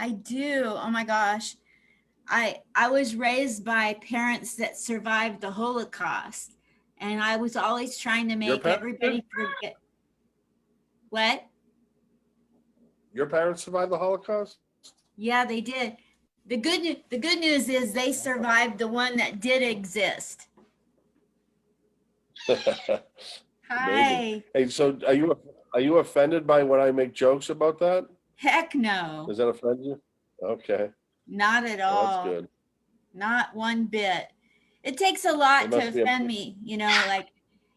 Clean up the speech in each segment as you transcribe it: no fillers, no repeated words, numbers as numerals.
I do. Oh my gosh. I was raised by parents that survived the Holocaust, and I was always trying to Your make parents did? everybody forget. What? Your parents survived the Holocaust? Yeah, they did. The good news is they survived the one that did exist. Amazing. Hi. Hey, so are you offended by when I make jokes about that? Heck no. Does that offend you? Okay, Not at well, that's all. good. Not one bit. It takes a It lot to must be a offend me, like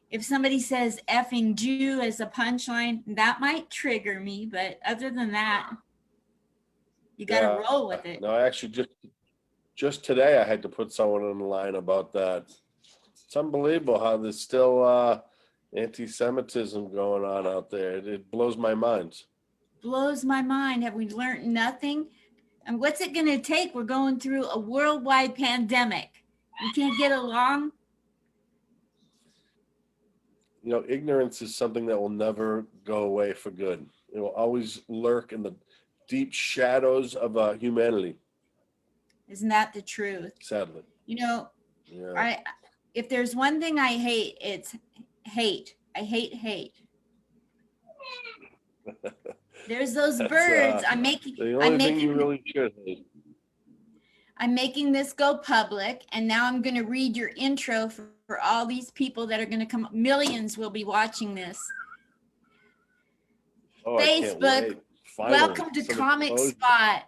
if somebody says effing Jew as a punchline, that might trigger me, but other than that, you got to yeah. roll with it. No, I actually just today I had to put someone on the line about that. It's unbelievable how there's still anti-Semitism going on out there. It blows my mind. Blows my mind. Have we learned nothing? And what's it going to take? We're going through a worldwide pandemic. We can't get along. Ignorance is something that will never go away for good. It will always lurk in the deep shadows of humanity, Isn't that the truth? sadly. You know, Yeah. I if there's one thing I hate, it's hate. I hate hate. There's those That's birds. the I'm only thing you making really should hate. I'm making this go public, and now I'm going to read your intro for all these people that are going to come. Millions will be watching this. Oh, I can't Facebook, wait. Finally, welcome to some Comic exposure. Spot.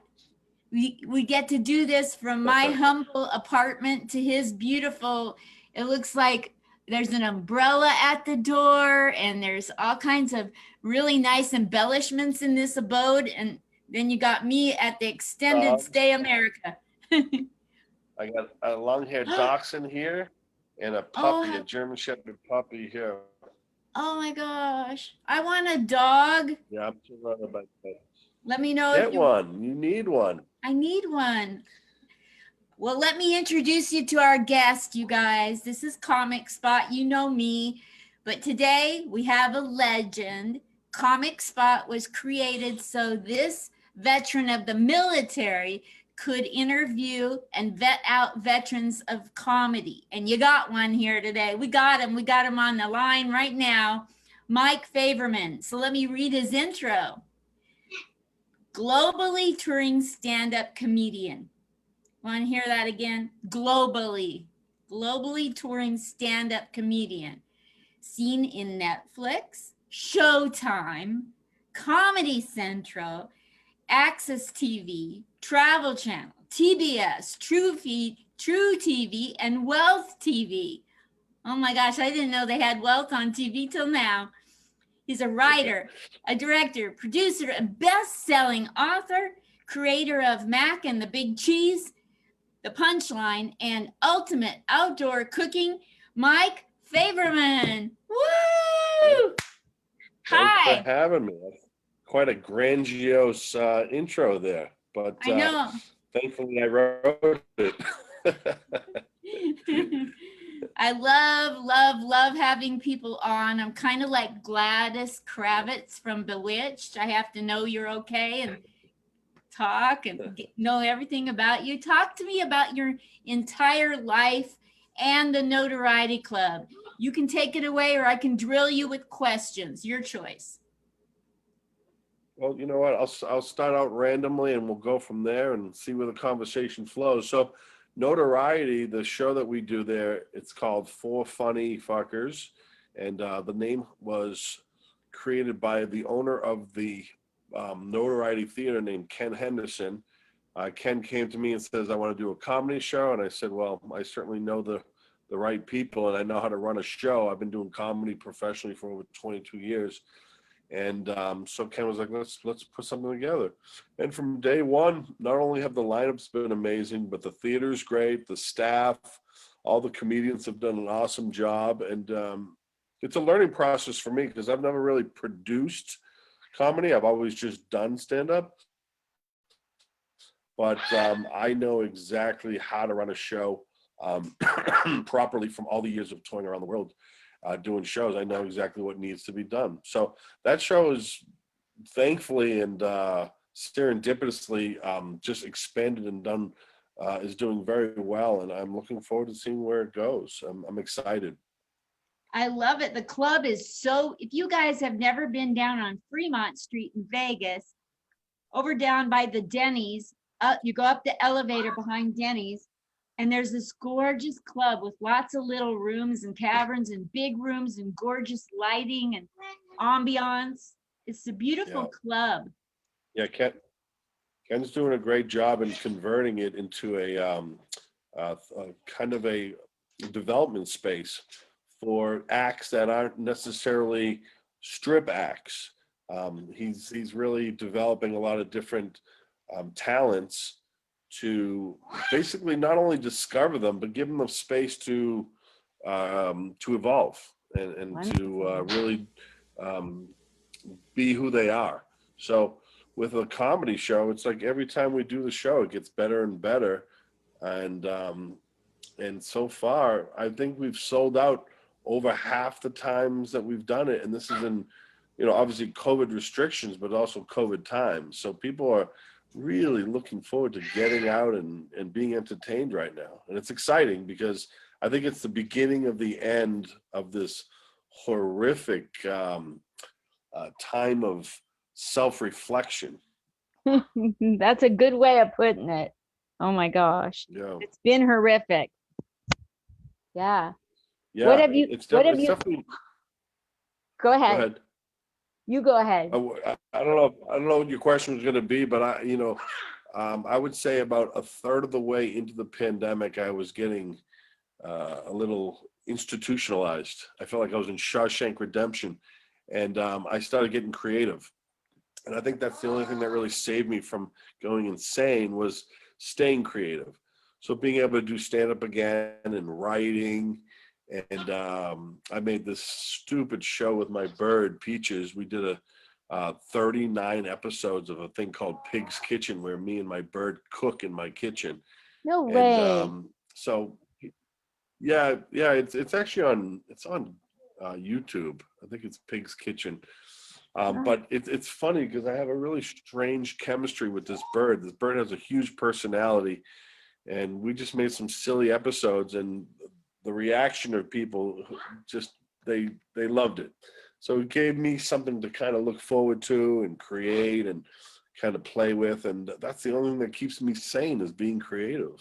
We get to do this from my humble apartment to his beautiful. It looks like there's an umbrella at the door, and there's all kinds of really nice embellishments in this abode. And then you got me at the extended stay America. I got a long-haired dachshund here and a puppy, Oh, a German Shepherd puppy here. oh my gosh. I want a dog. Yeah, I'm surrounded by pets. Let me know if Get one. You need one. I need one. Well, let me introduce you to our guest, you guys. This is Comic Spot. You know me. But today we have a legend. Comic Spot was created so this veteran of the military could interview and vet out veterans of comedy. And you got one here today. We got him. We got him on the line right now. Mike Faverman. So let me read his intro. Globally touring stand-up comedian. Want to hear that again? Globally touring stand-up comedian. Seen in Netflix, Showtime, Comedy Central, Access TV, Travel Channel, TBS, True TV, and Wealth TV. Oh my gosh, I didn't know they had Wealth on TV till now. He's a writer, a director, producer, a best-selling author, creator of Mac and the Big Cheese, The Punchline, and Ultimate Outdoor Cooking, Mike Faverman. Woo! Thanks for Hi. having me. Quite a grandiose intro there, but I know. thankfully I wrote it. I love having people on. I'm kind of like Gladys Kravitz from Bewitched. I have to know you're okay and talk and know everything about you. Talk to me about your entire life and the Notoriety Club. You can take it away, or I can drill you with questions. Your choice. Well, you know what? I'll start out randomly, and we'll go from there and see where the conversation flows. So, Notoriety, the show that we do there, it's called Four Funny Fuckers, and the name was created by the owner of the Notoriety Theater named Ken Henderson. Ken came to me and says, I want to do a comedy show. And I said, well, I certainly know the right people and I know how to run a show. I've been doing comedy professionally for over 22 years. And so Ken was like, let's put something together. And from day one, not only have the lineups been amazing, but the theater's great, the staff, all the comedians have done an awesome job. And it's a learning process for me because I've never really produced comedy. I've always just done stand-up. But I know exactly how to run a show properly from all the years of touring around the world doing shows. I know exactly what needs to be done. So that show is thankfully and serendipitously just expanded and done, is doing very well. And I'm looking forward to seeing where it goes. I'm excited. I love it. The club is so, if you guys have never been down on Fremont Street in Vegas, over down by the Denny's, you go up the elevator behind Denny's, and there's this gorgeous club with lots of little rooms and caverns and big rooms and gorgeous lighting and ambiance. It's a beautiful club. Yeah, Ken's doing a great job in converting it into a kind of a development space for acts that aren't necessarily strip acts. He's really developing a lot of different talents to basically not only discover them, but give them a space to evolve and to really be who they are. So with a comedy show, it's like every time we do the show, it gets better and better. And so far, I think we've sold out over half the times that we've done it. And this is in, obviously COVID restrictions, but also COVID times. So people are really looking forward to getting out and being entertained right now. And it's exciting because I think it's the beginning of the end of this horrific time of self-reflection. That's a good way of putting it. Oh my gosh. Yeah. It's been horrific. Yeah. Yeah. What have you, definitely, go ahead. Go ahead. You go ahead. I don't know what your question was going to be, but I would say about a third of the way into the pandemic, I was getting a little institutionalized. I felt like I was in Shawshank Redemption, and I started getting creative. And I think that's the only thing that really saved me from going insane was staying creative. So being able to do stand-up again and writing. And I made this stupid show with my bird, Peaches. We did 39 episodes of a thing called Pig's Kitchen, where me and my bird cook in my kitchen. No way. And so, yeah, it's actually on YouTube. I think it's Pig's Kitchen. But it's funny because I have a really strange chemistry with this bird. This bird has a huge personality, and we just made some silly episodes, and the reaction of people just, they loved it. So it gave me something to kind of look forward to and create and kind of play with. And that's the only thing that keeps me sane, is being creative.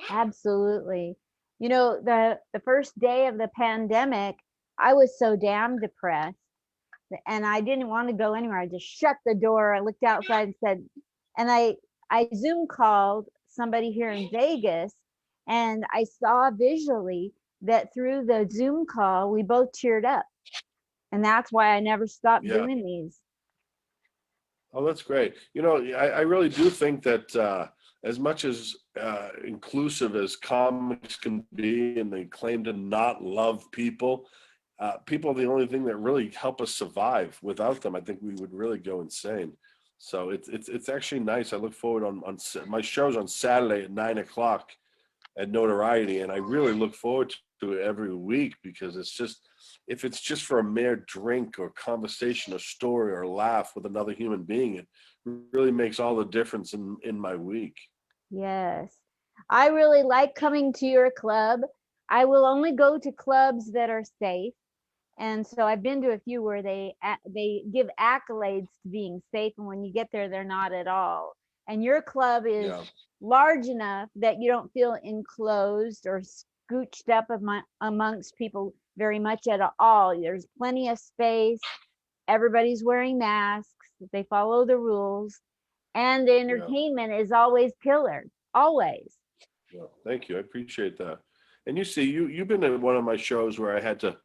Absolutely. The first day of the pandemic, I was so damn depressed, and I didn't want to go anywhere. I just shut the door. I looked outside and said, and I Zoom called somebody here in Vegas, and I saw visually that through the Zoom call, we both cheered up. And that's why I never stopped doing these. Oh, that's great. I really do think that as much as inclusive as comics can be, and they claim to not love people, people are the only thing that really help us survive. Without them, I think we would really go insane. So it's actually nice. I look forward on my shows on Saturday at 9:00 at Notariety, and I really look forward to it every week, because it's just, if it's just for a mere drink or conversation or story or laugh with another human being, it really makes all the difference in my week. Yes. I really like coming to your club. I will only go to clubs that are safe. And so I've been to a few where they give accolades to being safe, and when you get there, they're not at all. And your club is large enough that you don't feel enclosed or scooched up amongst people very much at all. There's plenty of space. Everybody's wearing masks. They follow the rules, and the entertainment is always killer. Always. Well, thank you. I appreciate that. And you see, you've been in one of my shows where I had to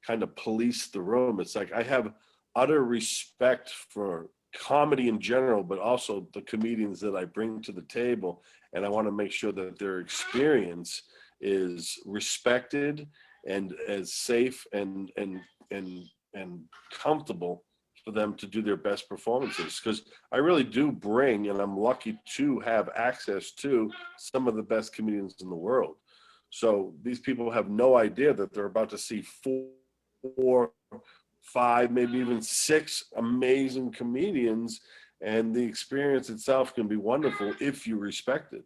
kind of police the room. It's like I have utter respect for comedy in general, but also the comedians that I bring to the table, and I want to make sure that their experience is respected and as safe and comfortable for them to do their best performances. Because I really do bring, and I'm lucky to have access to some of the best comedians in the world. So these people have no idea that they're about to see 4, 5, maybe even 6 amazing comedians, and the experience itself can be wonderful if you respect it.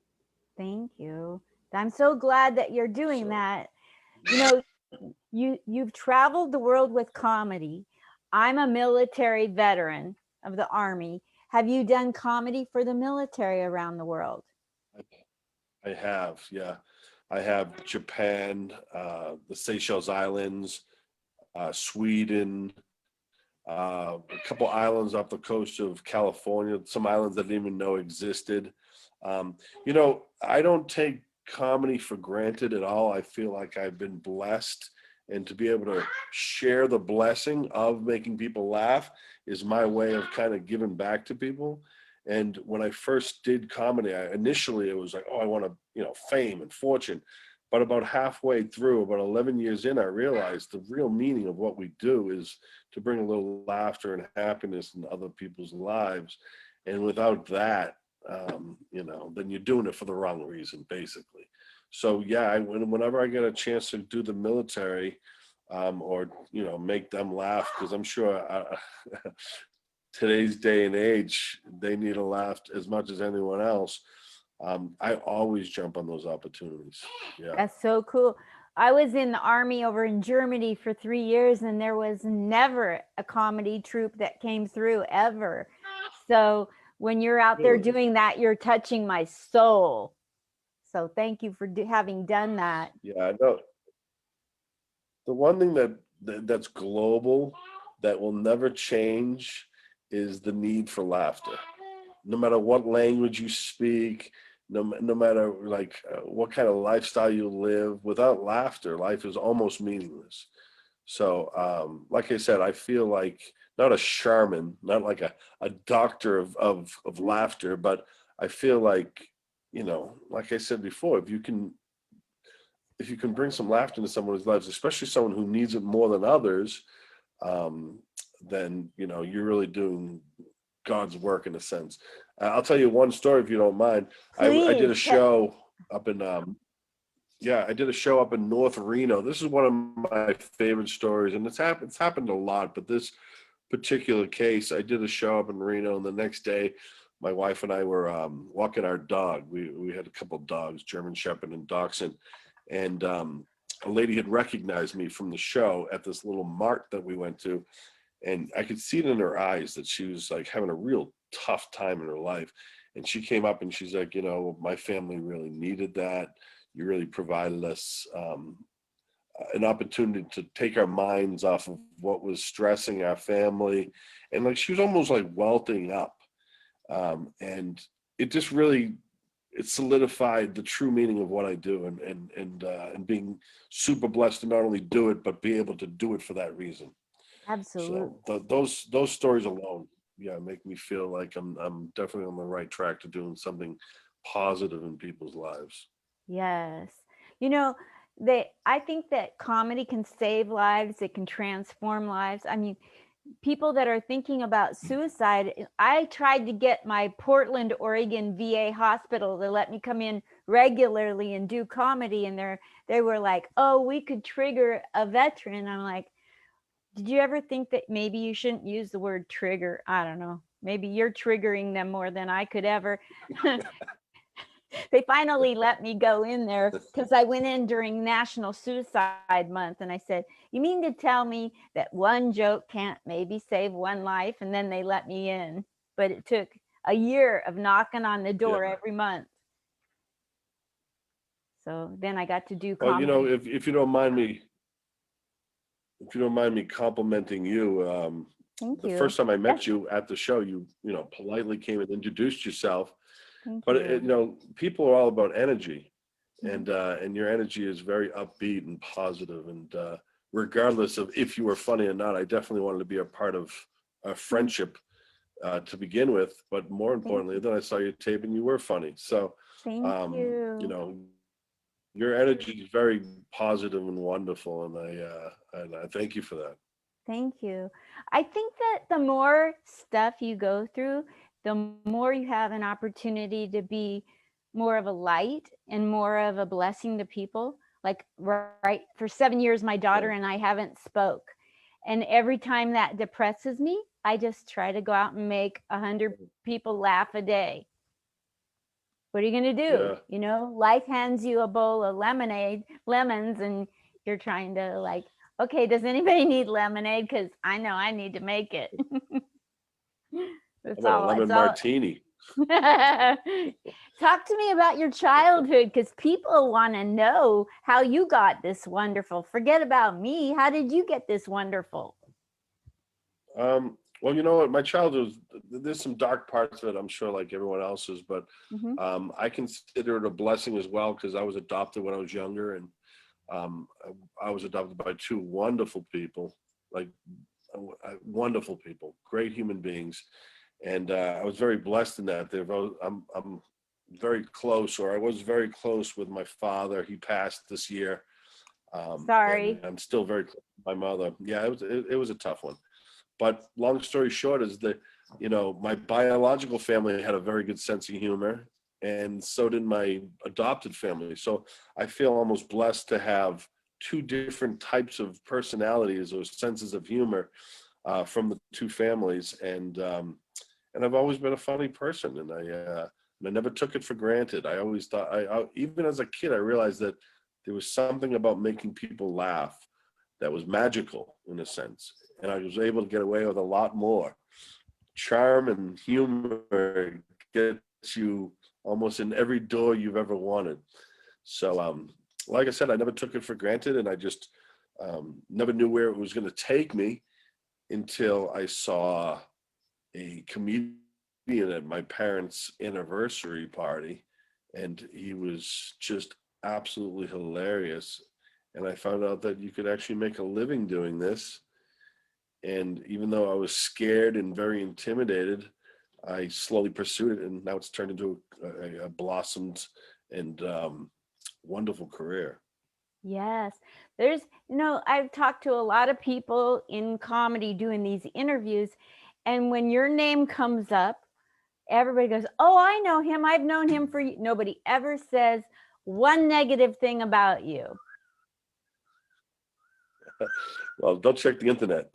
Thank you. I'm so glad that you're doing So- that. You know, you've traveled the world with comedy. I'm a military veteran of the Army. Have you done comedy for the military around the world? I have, yeah. I have Japan, the Seychelles Islands, Sweden, a couple islands off the coast of California, some islands I didn't even know existed. I don't take comedy for granted at all. I feel like I've been blessed, and to be able to share the blessing of making people laugh is my way of kind of giving back to people. And when I first did comedy, initially it was like, oh, I want to, fame and fortune. But about halfway through, about 11 years in, I realized the real meaning of what we do is to bring a little laughter and happiness in other people's lives. And without that, then you're doing it for the wrong reason, basically. So yeah, whenever I get a chance to do the military, or make them laugh, because I'm sure today's day and age they need a laugh as much as anyone else. I always jump on those opportunities. Yeah. That's so cool. I was in the Army over in Germany for 3 years, and there was never a comedy troupe that came through ever. So when you're out there Really? doing that, you're touching my soul. So thank you for having done that. Yeah, I know. The one thing that's global that will never change is the need for laughter. No matter what language you speak, no matter what kind of lifestyle you live, without laughter, life is almost meaningless. So, like I said, I feel like not a shaman, not like a doctor of laughter, but I feel like, like I said before, if you can bring some laughter into someone's lives, especially someone who needs it more than others, then you're really doing God's work in a sense. I'll tell you one story if you don't mind. I did a Please. show up in I did a show up in North Reno. This is one of my favorite stories, and it's happened a lot, but this particular case, I did a show up in Reno, and the next day, my wife and I were walking our dog. We had a couple of dogs, German Shepherd and Dachshund, and a lady had recognized me from the show at this little mart that we went to, and I could see it in her eyes that she was like having a real tough time in her life. And she came up and she's like, my family really needed that. You really provided us an opportunity to take our minds off of what was stressing our family. And like, she was almost like welting up. And it just really, it solidified the true meaning of what I do, and being super blessed to not only do it, but be able to do it for that reason. Absolutely. So those stories alone, make me feel like I'm definitely on the right track to doing something positive in people's lives. Yes. I think that comedy can save lives. It can transform lives. I mean, people that are thinking about suicide, I tried to get my Portland, Oregon VA hospital to let me come in regularly and do comedy. And they were like, oh, we could trigger a veteran. I'm like, did you ever think that maybe you shouldn't use the word trigger? I don't know. Maybe you're triggering them more than I could ever. They finally let me go in there because I went in during National Suicide Month, and I said, you mean to tell me that one joke can't maybe save one life? And then they let me in. But it took a year of knocking on the door every month. So then I got to do Well, comedy. if you don't mind me, complimenting you, Thank the you. first time I met you at the show, you politely came and introduced yourself. Thank But you. people are all about energy, Mhm. and your energy is very upbeat and positive. And regardless of if you were funny or not, I definitely wanted to be a part of a friendship to begin with. But more importantly, then I saw your tape and you were funny. So, Thank you. your energy is very positive and wonderful, and I thank you for that. Thank you. I think that the more stuff you go through, the more you have an opportunity to be more of a light and more of a blessing to people. Like right for 7 years, my daughter Right. and I haven't spoke. And every time that depresses me, I just try to go out and make 100 people laugh a day. What are you going to do? Yeah. You know, life hands you a bowl of lemons, and you're trying to like, okay, does anybody need lemonade? Because I know I need to make it. How about a lemon martini? Talk to me about your childhood, because people want to know how you got this wonderful. Forget about me. How did you get this wonderful? Well, you know what? My childhood, there's some dark parts of it, I'm sure, like everyone else's, but I consider it a blessing as well, because I was adopted when I was younger, and I was adopted by two wonderful people, like wonderful people, great human beings. And I was very blessed in that. I'm very close, or I was very close with my father. He passed this year. Sorry. And I'm still very close with my mother. Yeah, it was a tough one. But long story short is that, you know, my biological family had a very good sense of humor, and so did my adopted family. So I feel almost blessed to have two different types of personalities or senses of humor from the two families. And I've always been a funny person, and I never took it for granted. I always thought, even as a kid, I realized that there was something about making people laugh that was magical in a sense. And I was able to get away with a lot more. Charm and humor gets you almost in every door you've ever wanted. So, like I said, I never took it for granted, and I just never knew where it was going to take me until I saw a comedian at my parents' anniversary party, and he was just absolutely hilarious. And I found out that you could actually make a living doing this. And even though I was scared and very intimidated, I slowly pursued it, and now it's turned into a blossomed and wonderful career. Yes. There's, I've talked to a lot of people in comedy doing these interviews, and when your name comes up, everybody goes, "Oh, I know him. I've known him for years." Nobody ever says one negative thing about you. Well, don't check the internet.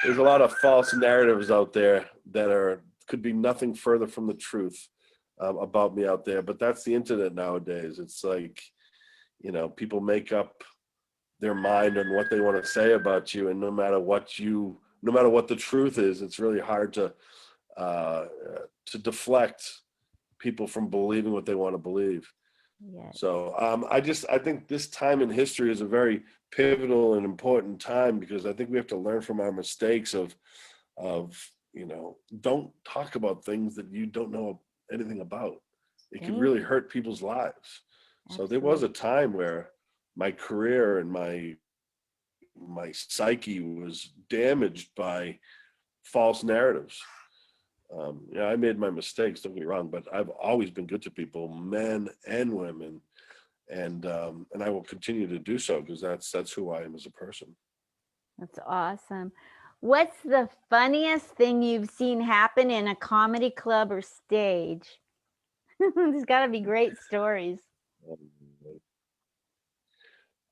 There's a lot of false narratives out there that could be nothing further from the truth about me out there. But that's the internet nowadays. It's like, people make up their mind on what they want to say about you, and no matter what the truth is, it's really hard to deflect people from believing what they want to believe. Yes. So I think this time in history is a very pivotal and important time, because I think we have to learn from our mistakes of don't talk about things that you don't know anything about. It can really hurt people's lives. So there was a time where my career and my psyche was damaged by false narratives. I made my mistakes, don't get me wrong, but I've always been good to people, men and women, and I will continue to do so, because that's who I am as a person. That's awesome. What's the funniest thing you've seen happen in a comedy club or stage? There's got to be great stories.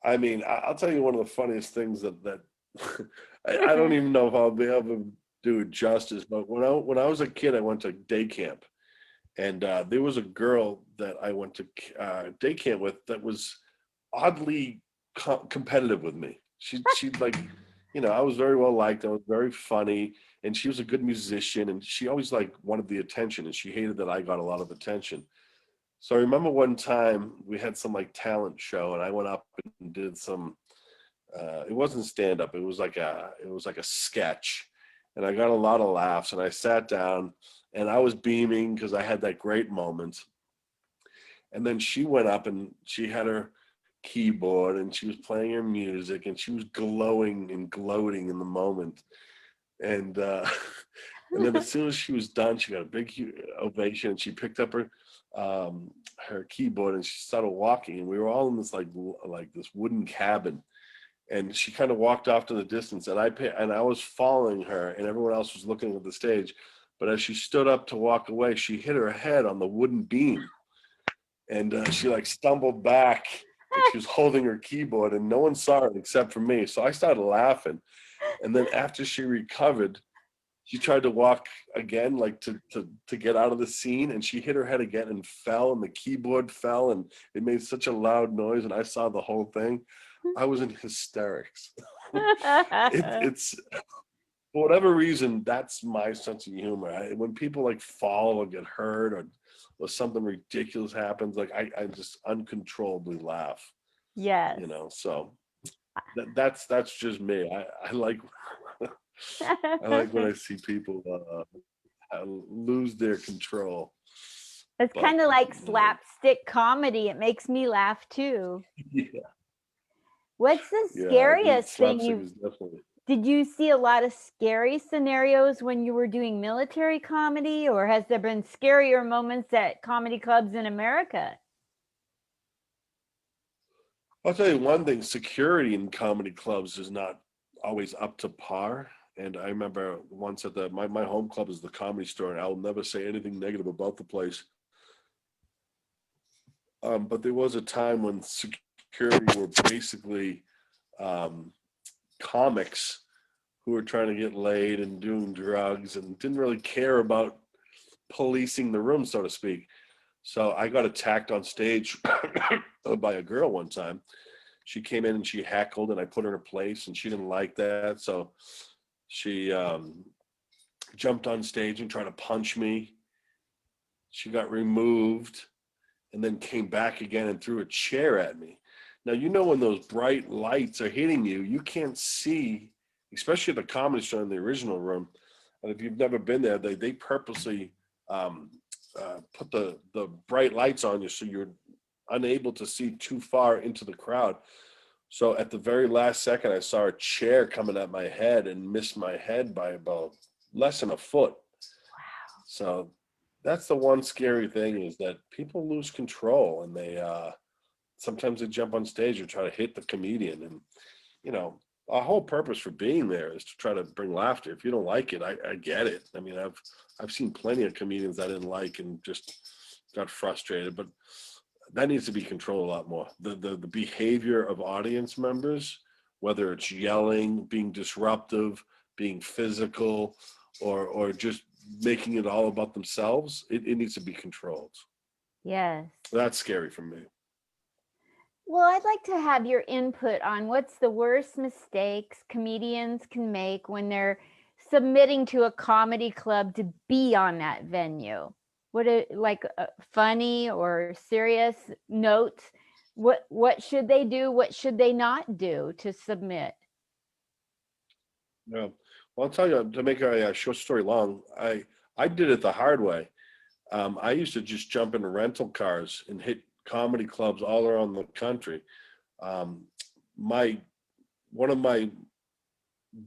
I mean, I'll tell you one of the funniest things that I don't even know if I'll be able to do it justice, but when I was a kid, I went to day camp, and there was a girl that I went to day camp with that was oddly competitive with me. She like, I was very well liked. I was very funny, and she was a good musician, and she always like wanted the attention, and she hated that I got a lot of attention. So I remember one time we had some like talent show, and I went up and did some. It wasn't stand up. It was like a sketch, and I got a lot of laughs. And I sat down, and I was beaming because I had that great moment. And then she went up, and she had her keyboard, and she was playing her music, and she was glowing and gloating in the moment. And and then as soon as she was done, she got a big ovation, and she picked up her keyboard, and she started walking, and we were all in this like this wooden cabin, and she kind of walked off to the distance, and I was following her, and everyone else was looking at the stage. But as she stood up to walk away, she hit her head on the wooden beam, and she like stumbled back, and she was holding her keyboard, and no one saw it except for me. So I started laughing. And then after she recovered, she tried to walk again, like to get out of the scene, and she hit her head again and fell, and the keyboard fell, and it made such a loud noise, and I saw the whole thing. I was in hysterics. It's for whatever reason, that's my sense of humor. When people like fall or get hurt or something ridiculous happens, like I just uncontrollably laugh. Yes. You know, so that's just me. I like I like when I see people lose their control. It's But, kind of like you know, slapstick comedy. It makes me laugh too. yeah, What's the yeah. scariest thing Slapstick you is definitely. did you see a lot of scary scenarios when you were doing military comedy, or has there been scarier moments at comedy clubs in America? I'll tell you one thing: security in comedy clubs is not always up to par. And I remember once at my home club is the Comedy Store, and I'll never say anything negative about the place. But there was a time when security were basically comics who were trying to get laid and doing drugs and didn't really care about policing the room, so to speak. So I got attacked on stage by a girl one time. She came in and she heckled, and I put her in her place, and she didn't like that. So she jumped on stage and tried to punch me. She got removed and then came back again and threw a chair at me. Now, you know, when those bright lights are hitting you, you can't see, especially at the Comedy Store in the original room. And if you've never been there, they purposely put the bright lights on you so you're unable to see too far into the crowd. So at the very last second, I saw a chair coming at my head and missed my head by about less than a foot. Wow. So that's the one scary thing, is that people lose control, and they sometimes they jump on stage or try to hit the comedian. And, you know, our whole purpose for being there is to try to bring laughter. If you don't like it, I get it. I mean, I've seen plenty of comedians I didn't like and just got frustrated, but that needs to be controlled a lot more. The behavior of audience members, whether it's yelling, being disruptive, being physical, or just making it all about themselves, it needs to be controlled. Yes. That's scary for me. Well, I'd like to have your input on what's the worst mistakes comedians can make when they're submitting to a comedy club to be on that venue. What like funny or serious notes? What should they do? What should they not do to submit? Yeah. Well, I'll tell you, to make a short story long, I did it the hard way. I used to just jump into rental cars and hit comedy clubs all around the country. Um, One of my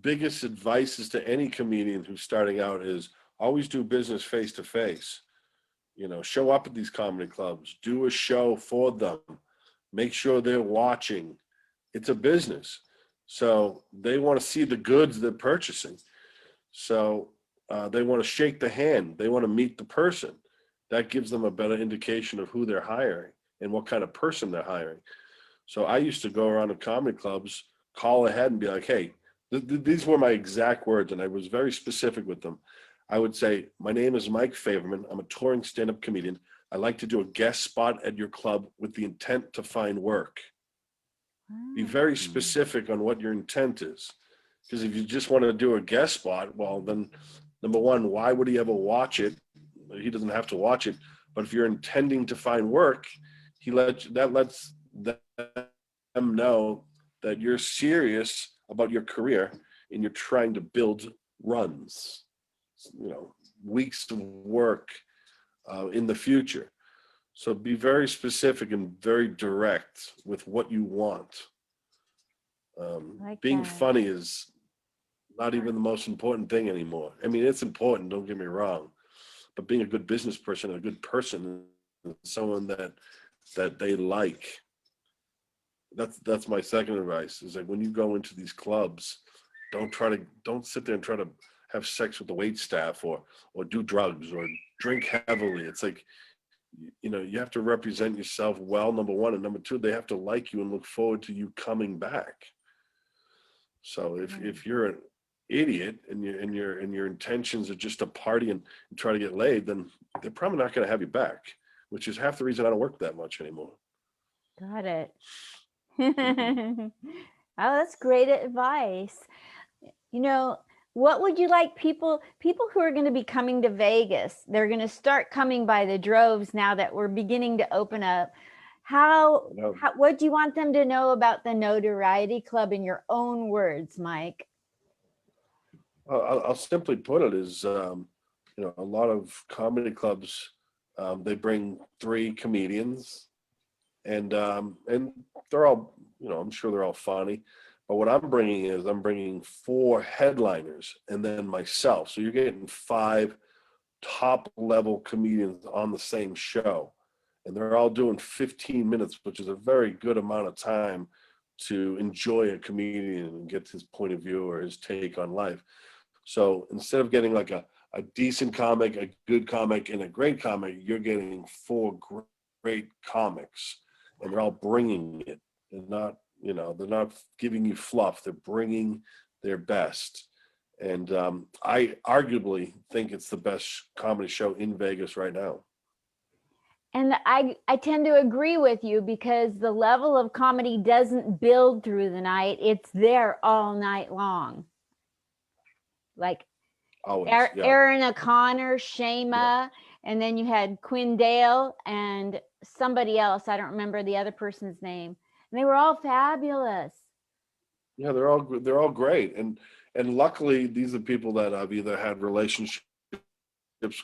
biggest advices to any comedian who's starting out is always do business face to face. You know, show up at these comedy clubs, do a show for them, make sure they're watching. It's a business. So they want to see the goods they're purchasing. So they want to shake the hand. They want to meet the person. That gives them a better indication of who they're hiring and what kind of person they're hiring. So I used to go around to comedy clubs, call ahead and be like, hey, these were my exact words, and I was very specific with them. I would say, my name is Mike Faverman. I'm a touring stand-up comedian. I'd like to do a guest spot at your club with the intent to find work. Be very specific on what your intent is. Because if you just want to do a guest spot, well, then number one, why would he ever watch it? He doesn't have to watch it. But if you're intending to find work, that lets them know that you're serious about your career and you're trying to build runs, you know, weeks of work in the future. So be very specific and very direct with what you want. Being funny is not even the most important thing anymore. I mean, it's important, don't get me wrong, but being a good business person, a good person, someone that they like. That's my second advice, is like, when you go into these clubs, don't sit there and try to have sex with the wait staff or do drugs or drink heavily. It's like, you know, you have to represent yourself well, number one, and number two, they have to like you and look forward to you coming back. So if you're an idiot and your intentions are just to party and try to get laid, then they're probably not going to have you back, which is half the reason I don't work that much anymore. Got it. Oh, that's great advice. You know, what would you like people who are going to be coming to Vegas? They're going to start coming by the droves now that we're beginning to open up. What do you want them to know about the Notoriety Club in your own words, Mike? I'll simply put it as, you know, a lot of comedy clubs, they bring 3 comedians, and they're all, you know, I'm sure they're all funny. But what I'm bringing 4 headliners and then myself. So you're getting 5 top level comedians on the same show, and they're all doing 15 minutes, which is a very good amount of time to enjoy a comedian and get his point of view or his take on life. So instead of getting like a decent comic, a good comic, and a great comic, you're getting 4 great comics, and they're all bringing it. And not, you know, they're not giving you fluff. They're bringing their best. And I arguably think it's the best comedy show in Vegas right now. And I tend to agree with you, because the level of comedy doesn't build through the night. It's there all night long. Like Always, yeah. Aaron O'Connor, Shema, and then you had Quinn Dale and somebody else. I don't remember the other person's name. And they were all fabulous. Yeah, they're all great. And luckily these are people that I've either had relationships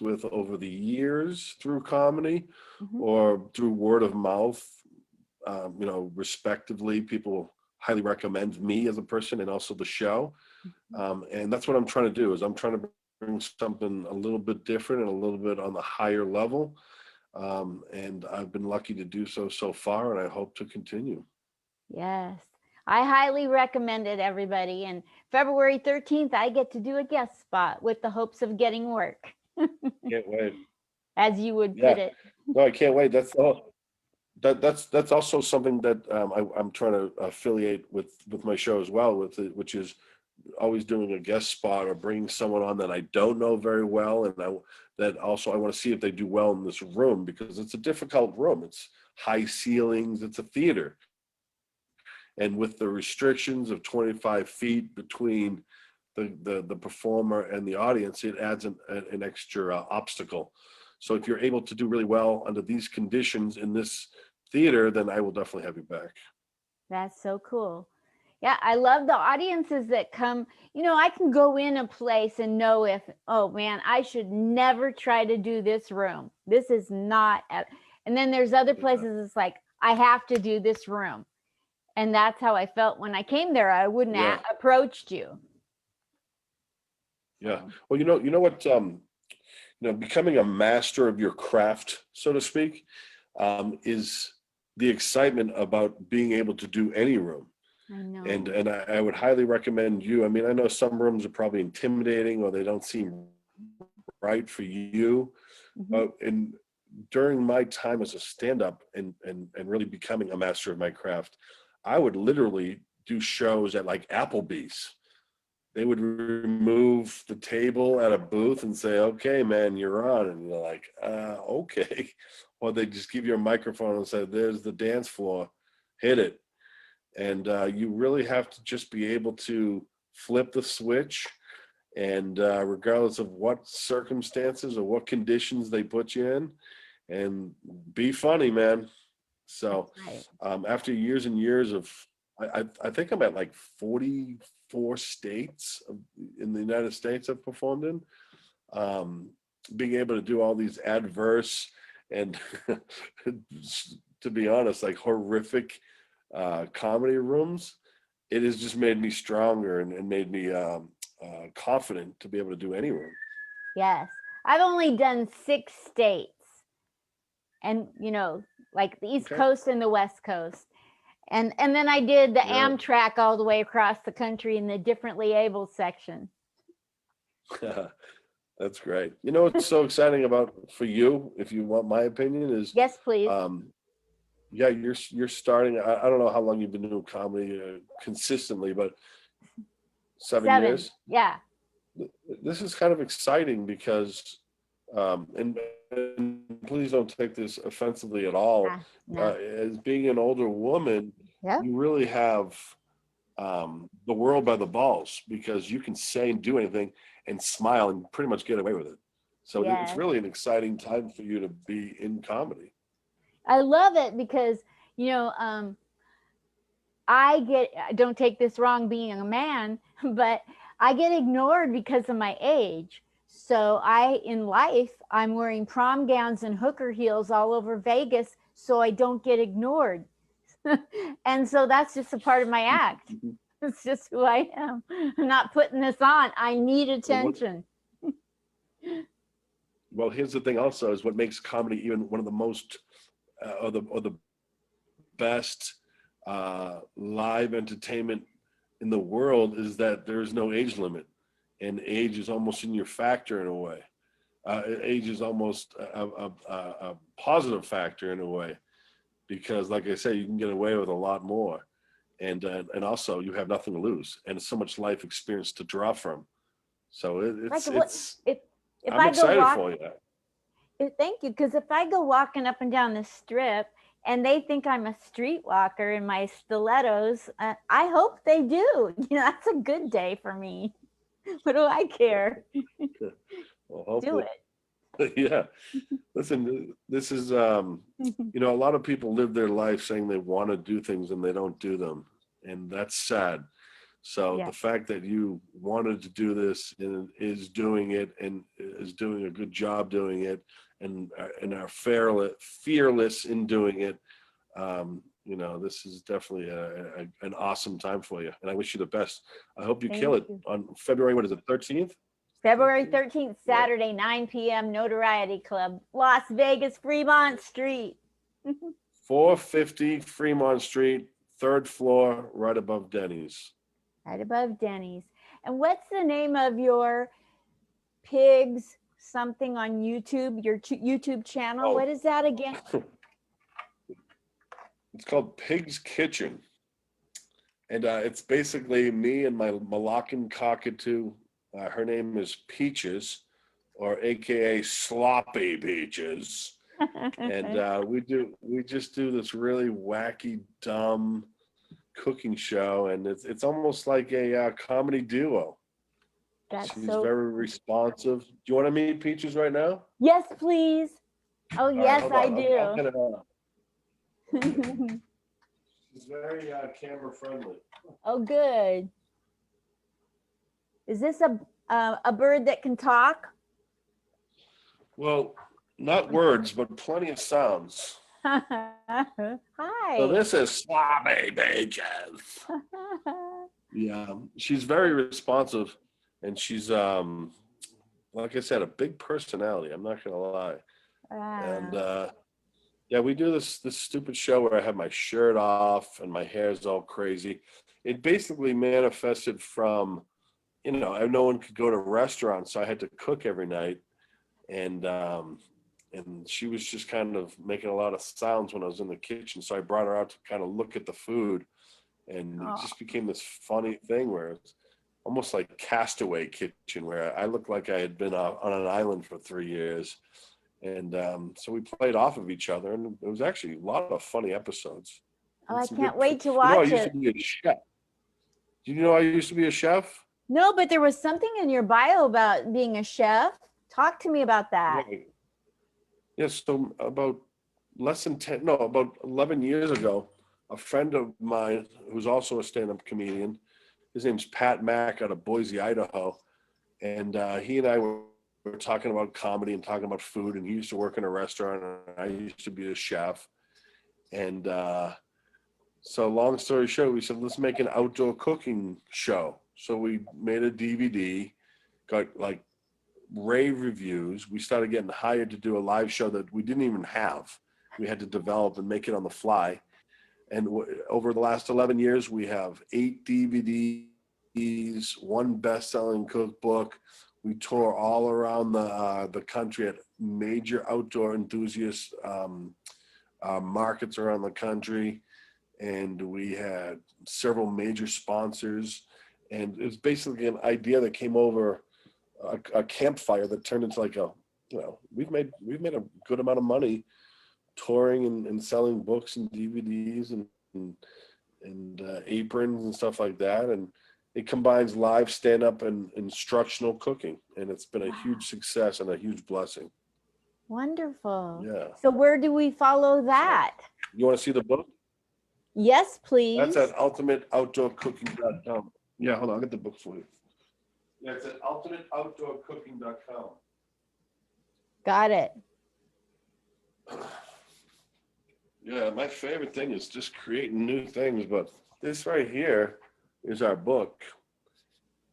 with over the years through comedy or through word of mouth. You know, respectively, people highly recommend me as a person and also the show. And that's what I'm trying to do, is I'm trying to bring something a little bit different and a little bit on the higher level. And I've been lucky to do so far, and I hope to continue. Yes, I highly recommend it, everybody. And February 13th, I get to do a guest spot with the hopes of getting work. Can't wait. As you would put it. No, I can't wait. That's also something that I'm trying to affiliate with my show as well, which is always doing a guest spot or bringing someone on that I don't know very well, and I want to see if they do well in this room, because it's a difficult room. It's high ceilings. It's a theater, and with the restrictions of 25 feet between the performer and the audience, it adds an extra obstacle. So if you're able to do really well under these conditions in this theater, then I will definitely have you back. That's so cool. Yeah, I love the audiences that come. You know, I can go in a place and know if, oh man, I should never try to do this room. This is not, and then there's other places it's like, I have to do this room. And that's how I felt when I came there. I wouldn't have approached you. Yeah. Well, you know what, becoming a master of your craft, so to speak, is the excitement about being able to do any room. I know. And I would highly recommend you. I mean, I know some rooms are probably intimidating or they don't seem right for you. And during my time as a stand-up and really becoming a master of my craft, I would literally do shows at like Applebee's. They would remove the table at a booth and say, okay, man, you're on. And you're like, okay. Or they just give you a microphone and say, there's the dance floor, hit it. And you really have to just be able to flip the switch. And regardless of what circumstances or what conditions they put you in, and be funny, man. So after years and years of, I think I'm at like 44 states in the United States I've performed in. Being able to do all these adverse and, to be honest, like horrific comedy rooms, it has just made me stronger and made me confident to be able to do any room. Yes. I've only done 6 states. And, like the East Coast and the West Coast. And then I did the Amtrak all the way across the country in the differently able section. That's great. You know what's so exciting about for you, if you want my opinion, is Yes, please. yeah, you're starting. I don't know how long you've been doing comedy consistently, but 7 years. Yeah. This is kind of exciting because, and please don't take this offensively at all. No. As being an older woman, Yeah. you really have the world by the balls because you can say and do anything and smile and pretty much get away with it. So it's Yes. really an exciting time for you to be in comedy. I love it because, don't take this wrong being a man, but I get ignored because of my age. So in life, I'm wearing prom gowns and hooker heels all over Vegas so I don't get ignored. And so that's just a part of my act. It's just who I am. I'm not putting this on. I need attention. Well, here's the thing also is what makes comedy even one of the most or the best live entertainment in the world is that there's no age limit, and age is almost in your factor in a way. Age is almost a positive factor in a way, because like I say, you can get away with a lot more, and also you have nothing to lose, and so much life experience to draw from. So If I'm I go excited for you. Thank you, because if I go walking up and down the strip and they think I'm a streetwalker in my stilettos, I hope they do. That's a good day for me. What do I care? Well, Do it. Yeah. Listen, this is, a lot of people live their life saying they want to do things and they don't do them. And that's sad. So the fact that you wanted to do this and is doing it and is doing a good job doing it and are fearless in doing it, this is definitely an awesome time for you. And I wish you the best. I hope you kill it on February, what is it, 13th? February 13th, Saturday, 9 p.m., Notariety Club, Las Vegas, Fremont Street. 450 Fremont Street, 3rd floor, right above Denny's. Right above Denny's. And what's the name of your pigs something on YouTube, your YouTube channel? What is that again? It's called Pig's Kitchen. And it's basically me and my Moroccan cockatoo. Her name is Peaches, or AKA Sloppy Peaches. And we just do this really wacky, dumb cooking show, and it's almost like a comedy duo. She's very responsive. Do you want to meet Peaches right now? Yes, please. Oh, yes, I do. I'll get it on. She's very camera friendly. Oh, good. Is this a bird that can talk? Well, not words, but plenty of sounds. Hi. So this is Sloppy Peaches. Yeah, she's very responsive, and she's like I said, a big personality. I'm not gonna lie. And we do this stupid show where I have my shirt off and my hair's all crazy. It basically manifested from, no one could go to restaurants, so I had to cook every night, and she was just kind of making a lot of sounds when I was in the kitchen. So I brought her out to kind of look at the food, and it just became this funny thing where it's almost like Castaway Kitchen, where I looked like I had been on an island for 3 years. And so we played off of each other, and it was actually a lot of funny episodes. Oh, I can't wait to watch I used to be a chef. Did you know I used to be a chef? No, but there was something in your bio about being a chef. Talk to me about that. Yes, so about 11 years ago, a friend of mine who's also a stand-up comedian, his name's Pat Mack out of Boise, Idaho, and he and I were talking about comedy and talking about food, and he used to work in a restaurant, and I used to be a chef. And so long story short, we said, let's make an outdoor cooking show. So we made a DVD, got like rave reviews. We started getting hired to do a live show that we didn't even have. We had to develop and make it on the fly. And over the last 11 years, we have 8 DVDs, 1 best-selling cookbook. We tour all around the country at major outdoor enthusiast markets around the country. And we had several major sponsors. And it's basically an idea that came over a campfire that turned into like we've made a good amount of money touring and selling books and DVDs and aprons and stuff like that. And it combines live stand-up and instructional cooking. And it's been a huge success and a huge blessing. Wonderful. Yeah. So where do we follow that? You want to see the book? Yes, please. That's at ultimateoutdoorcooking.com. Yeah, hold on, I'll get the book for you. Yeah, it's at ultimateoutdoorcooking.com. Got it. Yeah, my favorite thing is just creating new things, but this right here is our book.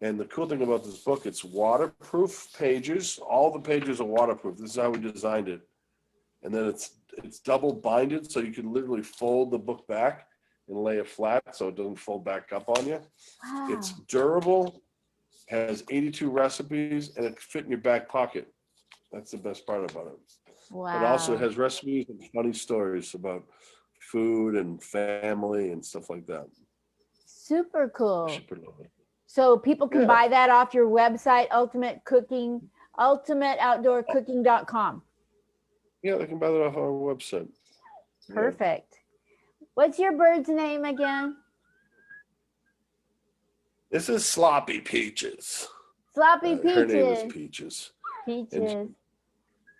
And the cool thing about this book, it's waterproof pages. All the pages are waterproof. This is how we designed it. And then it's double binded, so you can literally fold the book back and lay it flat so it doesn't fold back up on you. Wow. It's durable, has 82 recipes, and it fit in your back pocket. That's the best part about it. Wow. It also has recipes and funny stories about food and family and stuff like that. Super cool. Super lovely. So people can Yeah. buy that off your website, ultimateoutdoorcooking.com. Yeah, they can buy that off our website. Yeah. Perfect. What's your bird's name again? This is Sloppy Peaches. Sloppy Peaches. Her name is Peaches. Peaches.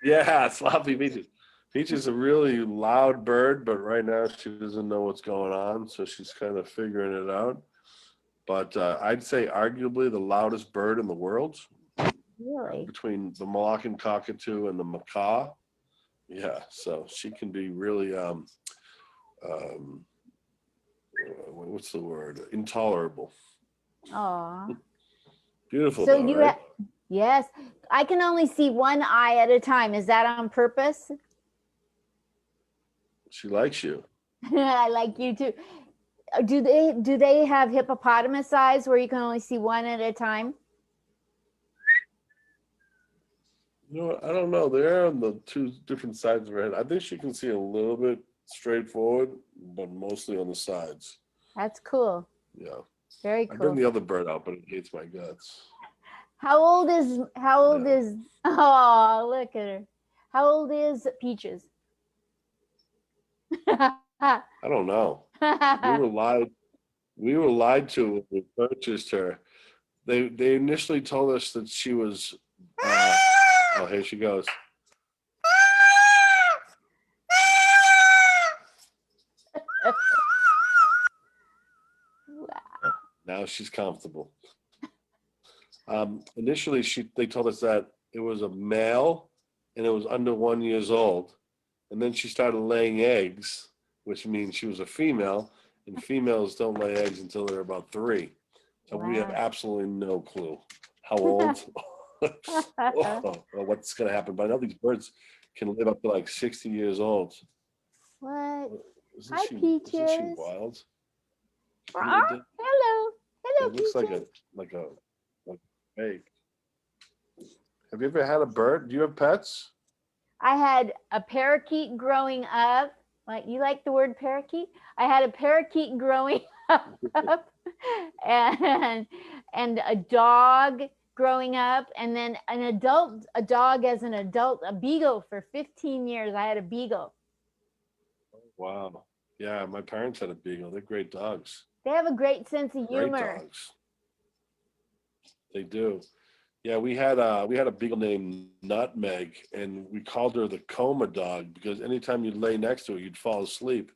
Yeah, Sloppy Peaches. Peaches is a really loud bird, but right now she doesn't know what's going on, so she's kind of figuring it out. But I'd say arguably the loudest bird in the world, Really? between the Moluccan cockatoo and the macaw. Yeah, so she can be really, what's the word? Intolerable. Aw. Beautiful, So though, you right? yes. I can only see one eye at a time. Is that on purpose? She likes you. I like you too. Do they have hippopotamus eyes where you can only see one at a time? You know what? I don't know. They're on the two different sides of her head. I think she can see a little bit straightforward, but mostly on the sides. That's cool. Yeah. Very I bring cool. the other bird out, but it hates my guts. How old is Yeah. oh, look at her. How old is Peaches? I don't know. We were lied to when we purchased her. They initially told us that she was oh, here she goes. Now she's comfortable. Initially, they told us that it was a male and it was under 1 year old. And then she started laying eggs, which means she was a female, and females don't lay eggs until they're about 3. So we have Wow. absolutely no clue how old or what's going to happen. But I know these birds can live up to like 60 years old. What? Isn't Hi, she Peaches. wild? Hello. Hello, It looks Peaches. like a fake. Have you ever had a bird? Do you have pets? I had a parakeet growing up. Like, you like the word parakeet? I had a parakeet growing up and a dog growing up, and then a dog as an adult, a beagle for 15 years. I had a beagle. Wow. Yeah, my parents had a beagle. They're great dogs. They have a great sense of Great humor. dogs. They do. Yeah, we had a beagle named Nutmeg, and we called her the coma dog because anytime you'd lay next to her, you'd fall asleep.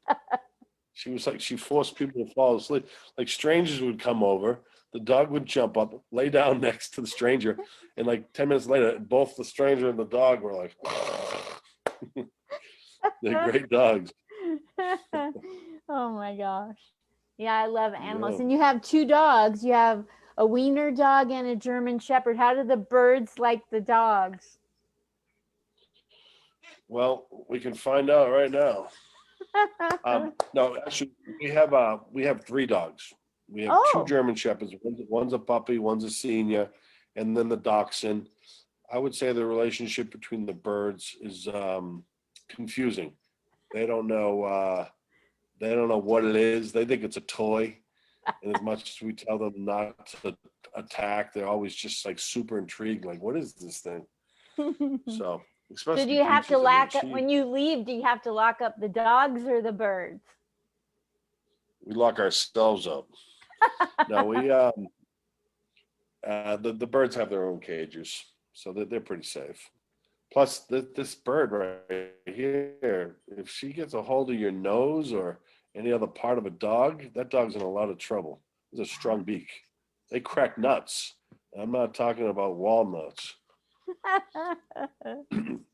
She was like, she forced people to fall asleep. Like strangers would come over, the dog would jump up, lay down next to the stranger, and like 10 minutes later, both the stranger and the dog were like, they're great dogs. Oh my gosh. Yeah, I love animals. Yeah. And you have 2 dogs. You have a wiener dog and a German Shepherd. How do the birds like the dogs? Well, we can find out right now. No, actually, we have 3 dogs. We have 2 German Shepherds. One's a puppy, one's a senior, and then the dachshund. I would say the relationship between the birds is confusing. They don't know. They don't know what it is. They think it's a toy. And as much as we tell them not to attack, they're always just like super intrigued. Like, what is this thing? So, especially So do you have to peaches, I mean, lock up when you leave? Do you have to lock up the dogs or the birds? we lock ourselves up. No, we the birds have their own cages, so they're pretty safe. Plus, this bird right here, if she gets a hold of your nose or any other part of a dog, that dog's in a lot of trouble. It's a strong beak. They crack nuts. I'm not talking about walnuts.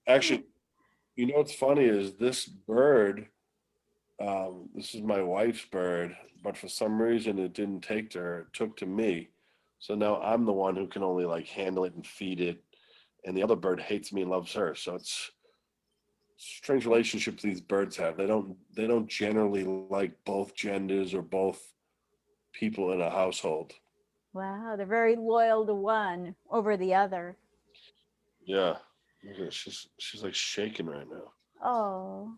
Actually, you know what's funny is this bird, this is my wife's bird, but for some reason it didn't take to her, it took to me. So now I'm the one who can only like handle it and feed it. And the other bird hates me and loves her. So it's strange relationships these birds have. They don't generally like both genders or both people in a household. Wow, they're very loyal to one over the other. Yeah. Look at her. She's like shaking right now. Oh.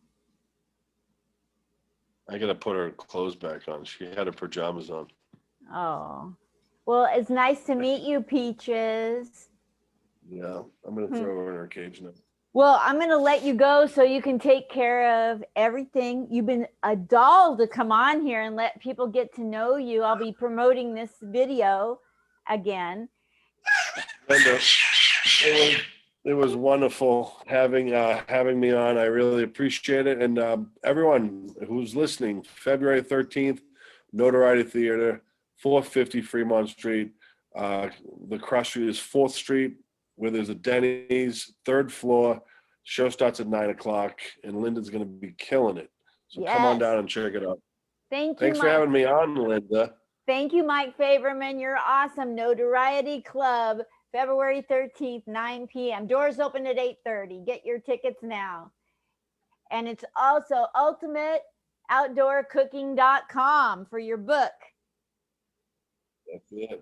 I gotta put her clothes back on. She had her pajamas on. Oh. Well, it's nice to meet you, Peaches. Yeah. I'm gonna throw her in her cage now. Well, I'm going to let you go so you can take care of everything. You've been a doll to come on here and let people get to know you. I'll be promoting this video again. Linda, it was wonderful having me on. I really appreciate it. And everyone who's listening, February 13th, Notoriety Theater, 450 Fremont Street. The cross street is 4th Street, where there's a Denny's, 3rd floor. Show starts at 9:00, and Linda's going to be killing it. So come on Yes. down and check it out. Thank you, Thanks for Mike. having me on, Linda. Thank you, Mike Faverman. You're awesome. Notoriety Club, February 13th, 9 p.m. Doors open at 8:30. Get your tickets now. And it's also ultimateoutdoorcooking.com for your book. That's it.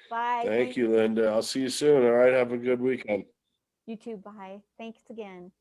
Bye. Thank you, Linda. I'll see you soon. All right. Have a good weekend. You too. Bye. Thanks again.